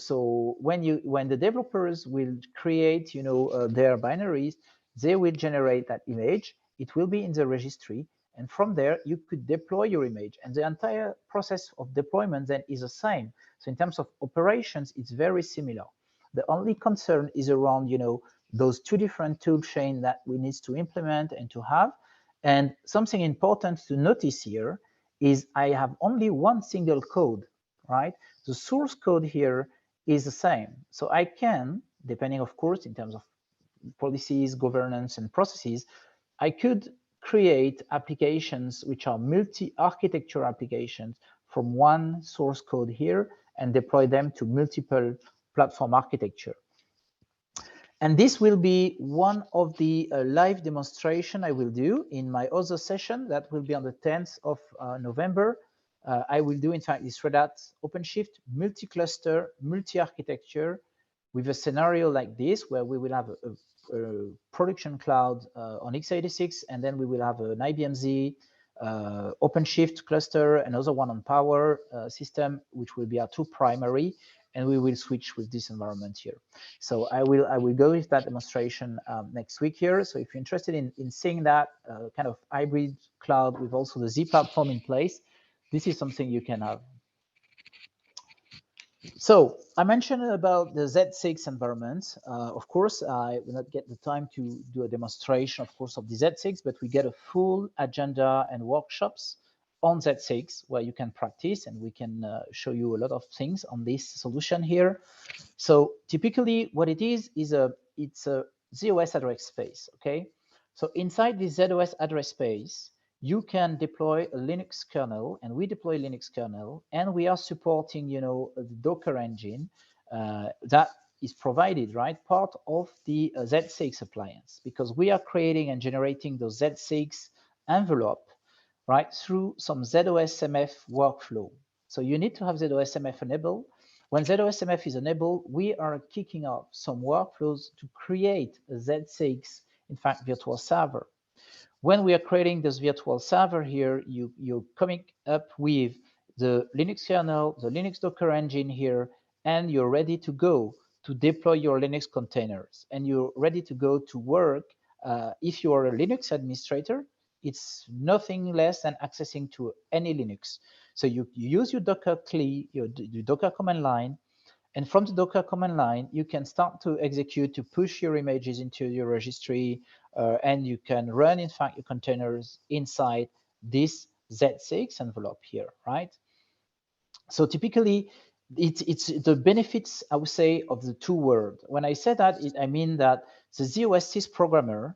when the developers will create, their binaries, they will generate that image. It will be in the registry, and from there you could deploy your image, and the entire process of deployment then is the same. So in terms of operations, it's very similar. The only concern is around, those two different tool chains that we need to implement and to have. And something important to notice here is I have only one single code, right? The source code here is the same. So I can, depending, of course, in terms of policies, governance, and processes, I could create applications which are multi-architecture applications from one source code here and deploy them to multiple platform architecture. And this will be one of the live demonstration I will do in my other session that will be on the 10th of November. I will do, in fact, this Red Hat OpenShift multi-cluster, multi-architecture with a scenario like this, where we will have a production cloud on x86, and then we will have an IBM Z OpenShift cluster, another one on Power system, which will be our two primary, and we will switch with this environment here. So I will go with that demonstration next week here. So if you're interested in seeing that kind of hybrid cloud with also the Z platform in place, this is something you can have. So I mentioned about the Z6 environment. Of course, I will not get the time to do a demonstration, of course, of the Z6, but we get a full agenda and workshops on Z6 where you can practice, and we can show you a lot of things on this solution here. So typically what it is it's a ZOS address space, okay? So inside this ZOS address space, you can deploy a Linux kernel, and we deploy Linux kernel, and we are supporting, the Docker engine that is provided, right, part of the Z6 appliance, because we are creating and generating those Z6 envelope, right, through some ZOSMF workflow. So you need to have ZOSMF enabled. When ZOSMF is enabled, we are kicking off some workflows to create a Z6, in fact, virtual server. When we are creating this virtual server here, you're coming up with the Linux kernel, the Linux Docker engine here, and you're ready to go to deploy your Linux containers. And you're ready to go to work. If you are a Linux administrator, it's nothing less than accessing to any Linux. So you use your Docker CLI, your Docker command line, and from the Docker command line, you can start to execute to push your images into your registry, and you can run, in fact, your containers inside this Z6 envelope here, right? So typically, it's the benefits, I would say, of the two worlds. When I say that, I mean that the ZOS programmer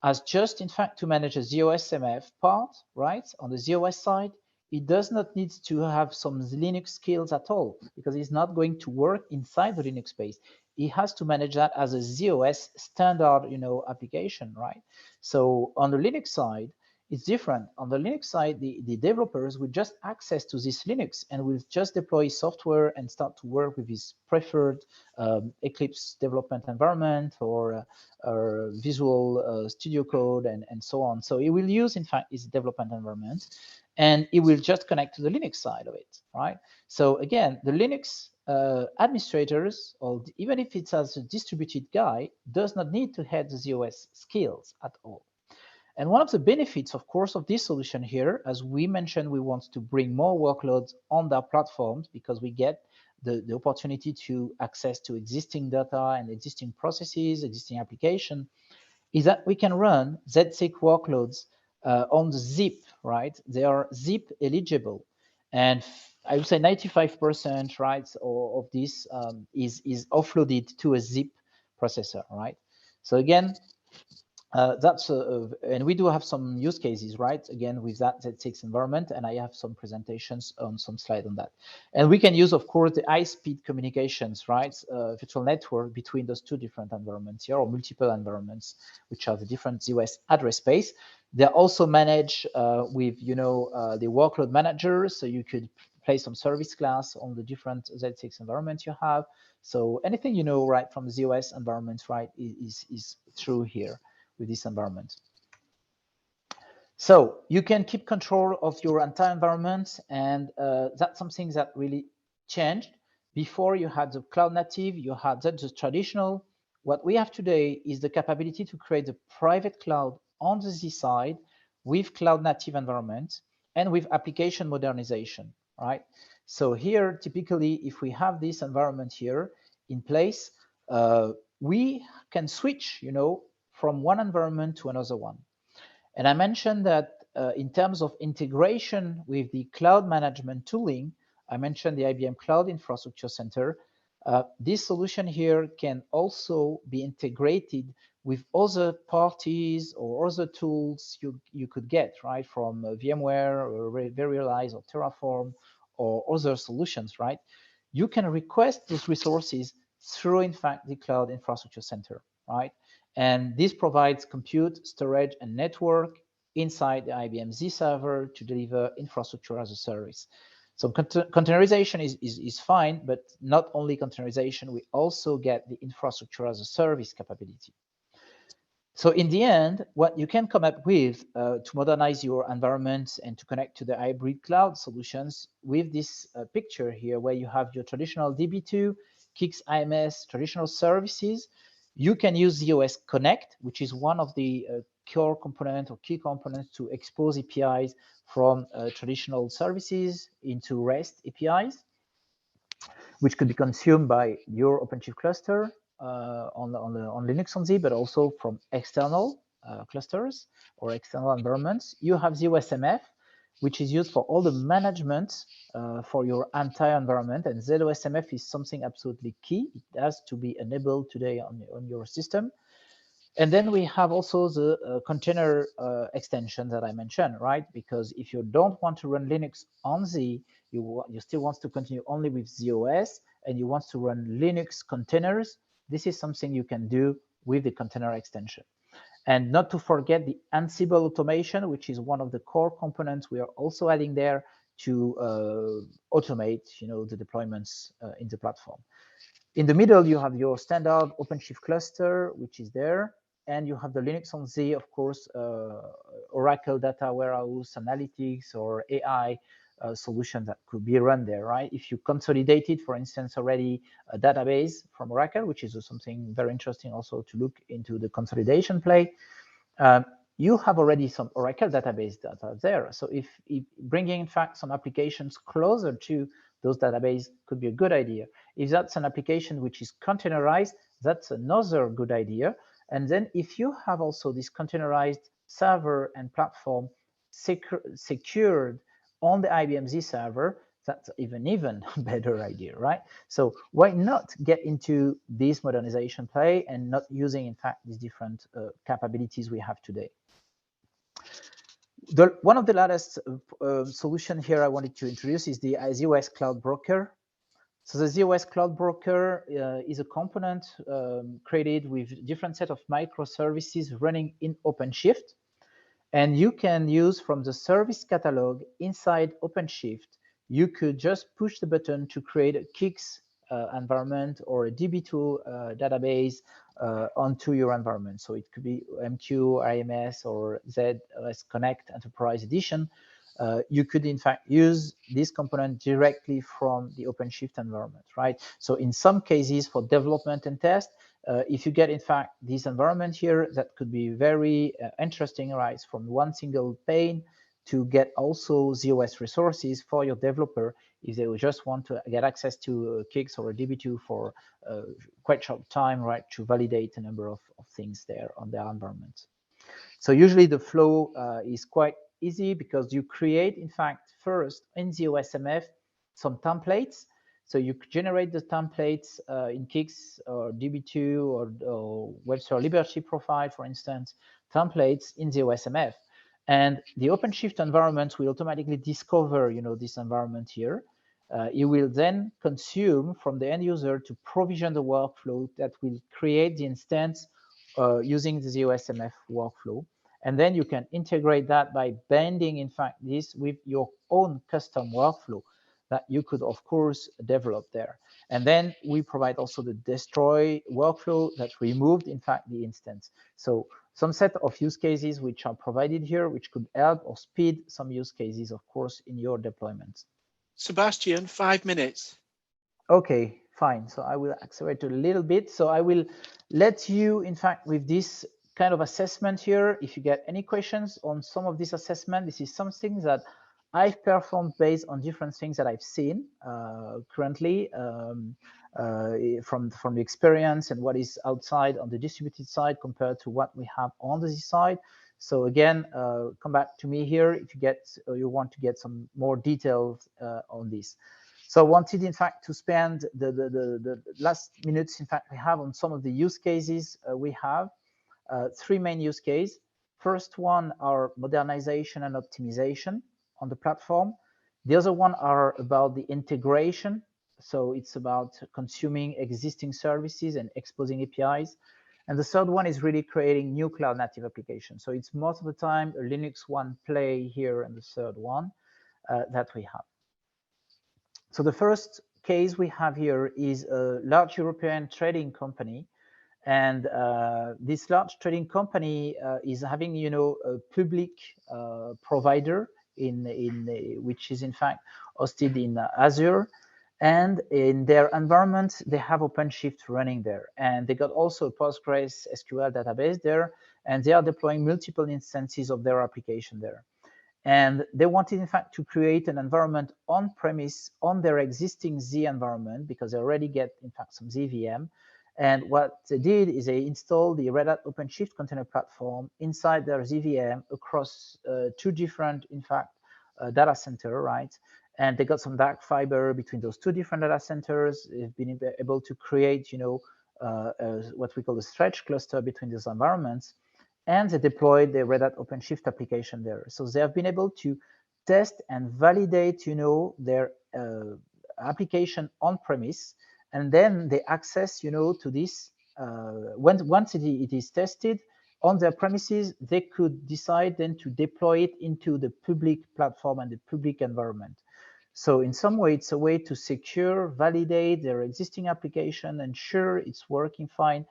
has just, in fact, to manage a ZOSMF part, right? On the ZOS side, it does not need to have some Linux skills at all, because it's not going to work inside the Linux space. It has to manage that as a ZOS standard, application, right? So on the Linux side, it's different. On the Linux side, the developers will just access to this Linux and will just deploy software and start to work with his preferred Eclipse development environment or Visual Studio Code and so on. So it will use, in fact, his development environment, and it will just connect to the Linux side of it, right? So again, the Linux administrators, or even if it's as a distributed guy, does not need to have the ZOS skills at all. And one of the benefits, of course, of this solution here, as we mentioned, we want to bring more workloads on their platforms because we get the opportunity to access to existing data and existing processes, existing application, is that we can run Z6 workloads on the zip, right? They are zip eligible. And I would say 95%, right, of this is offloaded to a zip processor, right? So again, and we do have some use cases, right? Again, with that Z6 environment, and I have some presentations on some slide on that. And we can use, of course, the high-speed communications, right? Virtual network between those two different environments here, or multiple environments, which are the different ZOS address space. They're also managed with, the workload manager, so you could place some service class on the different Z6 environments you have. So anything right from the ZOS environments, right, is true here with this environment. So you can keep control of your entire environment, and that's something that really changed. Before you had the cloud native, you had the traditional. What we have today is the capability to create a private cloud on the Z side with cloud native environment and with application modernization, right? So here, typically, if we have this environment here in place, we can switch, from one environment to another one. And I mentioned that in terms of integration with the cloud management tooling, I mentioned the IBM Cloud Infrastructure Center. This solution here can also be integrated with other parties or other tools you could get, right, from VMware or Verialize or Terraform or other solutions, right? You can request those resources through, in fact, the Cloud Infrastructure Center, right? And this provides compute, storage, and network inside the IBM Z server to deliver infrastructure as a service. So containerization is fine, but not only containerization, we also get the infrastructure as a service capability. So in the end, what you can come up with to modernize your environment and to connect to the hybrid cloud solutions with this picture here, where you have your traditional DB2, KIX IMS, traditional services, you can use ZOS Connect, which is one of the core components or key components to expose APIs from traditional services into REST APIs, which could be consumed by your OpenShift cluster on Linux on Z, but also from external clusters or external environments. You have ZOSMF, which is used for all the management for your entire environment. And ZOSMF is something absolutely key. It has to be enabled today on your system. And then we have also the container extension that I mentioned, right? Because if you don't want to run Linux on Z, you still want to continue only with ZOS, and you want to run Linux containers, this is something you can do with the container extension. And not to forget the Ansible automation, which is one of the core components we are also adding there to automate, the deployments in the platform. In the middle, you have your standard OpenShift cluster, which is there. And you have the Linux on Z, of course, Oracle data warehouse, analytics, or AI solution that could be run there, right? If you consolidated, for instance, already a database from Oracle, which is something very interesting also to look into the consolidation play, you have already some Oracle database data there. So if bringing, in fact, some applications closer to those databases could be a good idea. If that's an application which is containerized, that's another good idea. And then if you have also this containerized server and platform secured on the IBM Z server, that's even better idea, right? So why not get into this modernization play and not using, in fact, these different capabilities we have today? One of the latest solution here I wanted to introduce is the ZOS Cloud Broker. So the ZOS Cloud Broker is a component created with different set of microservices running in OpenShift. And you can use from the service catalog inside OpenShift, you could just push the button to create a Kix environment or a DB2 database onto your environment. So it could be MQ, IMS, or ZOS Connect Enterprise Edition. You could in fact use this component directly from the OpenShift environment, right? So in some cases for development and test, if you get in fact this environment here, that could be very interesting, right? From one single pane to get also ZOS resources for your developer if they just want to get access to Kix or a DB2 for quite short time, right? To validate a number of things there on their environment. So usually the flow is quite easy because you create, in fact, first in the OSMF some templates. So you generate the templates in Kix or DB2 or Webster Liberty Profile, for instance, templates in the OSMF. And the OpenShift environment will automatically discover, this environment here. It will then consume from the end user to provision the workflow that will create the instance using the OSMF workflow. And then you can integrate that by bending, in fact, this with your own custom workflow that you could, of course, develop there. And then we provide also the destroy workflow that removed, in fact, the instance. So some set of use cases which are provided here, which could help or speed some use cases, of course, in your deployment. Sebastian, 5 minutes. Okay, fine. So I will accelerate a little bit. So I will let you, in fact, with this kind of assessment here, if you get any questions on some of this assessment, this is something that I've performed based on different things that I've seen currently from the experience and what is outside on the distributed side compared to what we have on the side. So again, come back to me here if you want to get some more details on this. So I wanted, in fact, to spend the last minutes, in fact, we have on some of the use cases we have. Three main use cases. First one are modernization and optimization on the platform. The other one are about the integration. So it's about consuming existing services and exposing APIs. And the third one is really creating new cloud native applications. So it's most of the time a Linux One play here and the third one that we have. So the first case we have here is a large European trading company. And this large trading company is having, a public provider which is in fact hosted in Azure. And in their environment, they have OpenShift running there. And they got also a Postgres SQL database there. And they are deploying multiple instances of their application there. And they wanted, in fact, to create an environment on-premise on their existing Z environment because they already get, in fact, some ZVM. And what they did is they installed the Red Hat OpenShift container platform inside their ZVM across two different, in fact, data center, right? And they got some dark fiber between those two different data centers. They've been able to create, what we call a stretch cluster between these environments. And they deployed the Red Hat OpenShift application there. So they have been able to test and validate, their application on-premise, and then they access, to this. Once it is tested on their premises, they could decide then to deploy it into the public platform and the public environment. So in some way, it's a way to secure, validate their existing application, ensure it's working fine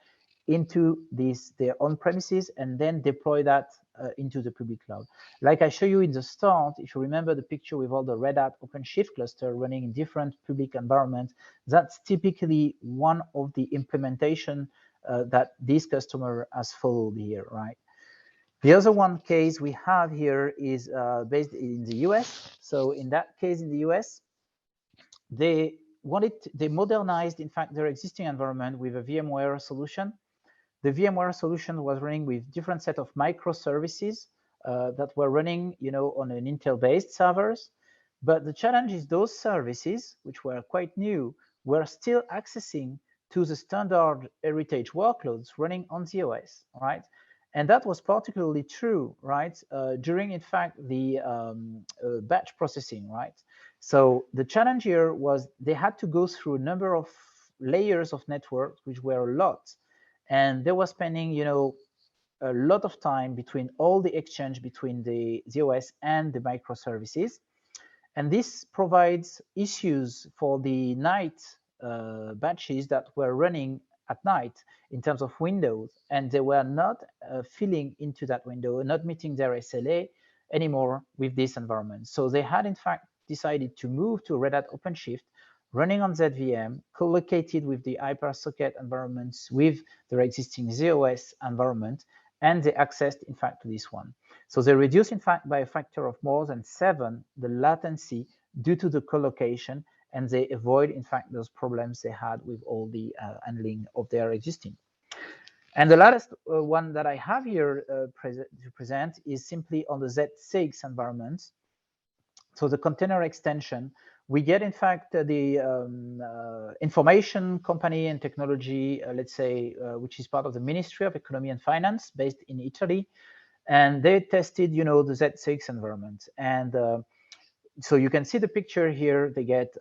into their own premises, and then deploy that into the public cloud. Like I show you in the start, if you remember the picture with all the Red Hat OpenShift cluster running in different public environments, that's typically one of the implementation that this customer has followed here, right? The other one case we have here is based in the US. So in that case in the US, they modernized, in fact, their existing environment with a VMware solution. The VMware solution was running with different set of microservices that were running, on an Intel-based servers. But the challenge is those services, which were quite new, were still accessing to the standard heritage workloads running on the OS, right? And that was particularly true, right, during, in fact, the batch processing, right? So the challenge here was they had to go through a number of layers of network, which were a lot. And they were spending, a lot of time between all the exchange between the OS and the microservices. And this provides issues for the night batches that were running at night in terms of windows, and they were not filling into that window, not meeting their SLA anymore with this environment. So they had in fact decided to move to Red Hat OpenShift, running on ZVM, co-located with the HyperSocket environments with their existing ZOS environment, and they accessed in fact to this one. So they reduce in fact by a factor of more than 7 the latency due to the co-location, and they avoid in fact those problems they had with all the handling of their existing. And the last one that I have here to present is simply on the Z6 environment. So the container extension, we get in fact the information company and technology, let's say, which is part of the Ministry of Economy and Finance based in Italy. And they tested, the Z6 environment. And so you can see the picture here. They get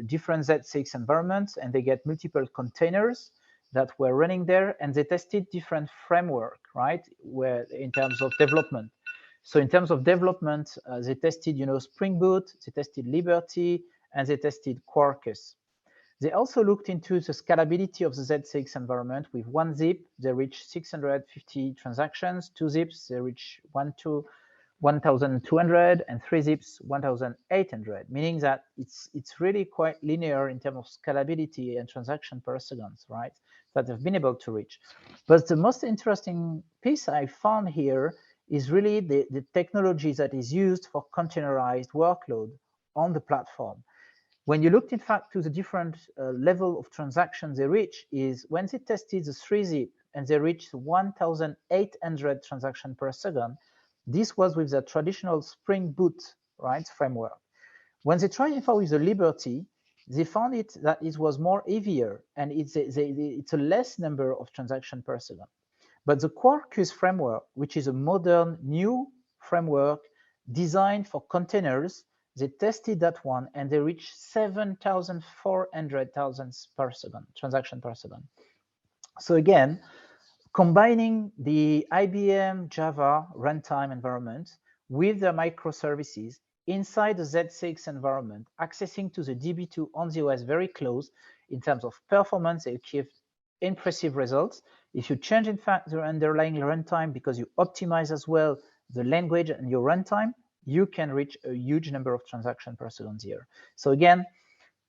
different Z6 environments, and they get multiple containers that were running there, and they tested different framework, right, where in terms of development. So in terms of development, they tested, Spring Boot, they tested Liberty, and they tested Quarkus. They also looked into the scalability of the Z6 environment. With 1 zip, they reached 650 transactions. 2 zips, they reach 1,200, and 3 zips, 1,800, meaning that it's really quite linear in terms of scalability and transaction per second, right, that they've been able to reach. But the most interesting piece I found here is really the technology that is used for containerized workload on the platform. When you looked, in fact, to the different level of transactions they reach, is when they tested the 3-zip and they reached 1,800 transactions per second, this was with the traditional Spring Boot, right, framework. When they tried it with the Liberty, they found it that it was more heavier, and it's a less number of transactions per second. But the Quarkus framework, which is a modern new framework designed for containers, they tested that one and they reached 7,400 per second, transaction per second. So again, combining the IBM Java runtime environment with the microservices inside the Z6 environment, accessing to the DB2 on the OS very close in terms of performance, they achieved impressive results. If you change, in fact, the underlying runtime because you optimize as well the language and your runtime, you can reach a huge number of transactions per second here. So again,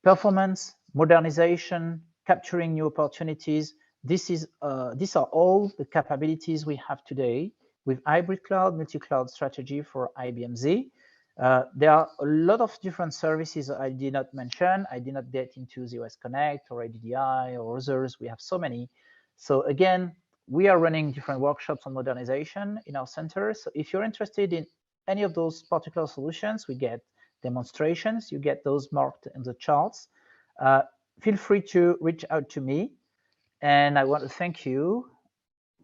performance, modernization, capturing new opportunities. These are all the capabilities we have today with hybrid cloud, multi-cloud strategy for IBM Z. There are a lot of different services I did not mention. I did not get into ZOS Connect or ADDI or others. We have so many. So again, we are running different workshops on modernization in our center. So if you're interested in any of those particular solutions, we get demonstrations. You get those marked in the charts. Feel free to reach out to me. And I want to thank you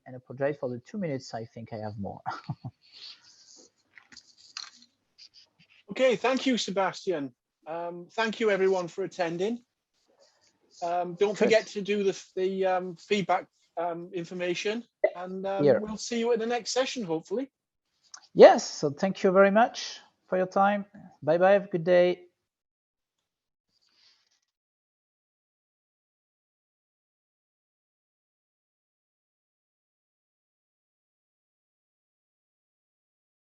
and apologize for the 2 minutes. I think I have more. Okay, thank you, Sebastian. Thank you, everyone, for attending. Don't forget to do the feedback information, and we'll see you at the next session, hopefully. Yes, so thank you very much for your time. Bye-bye, have a good day.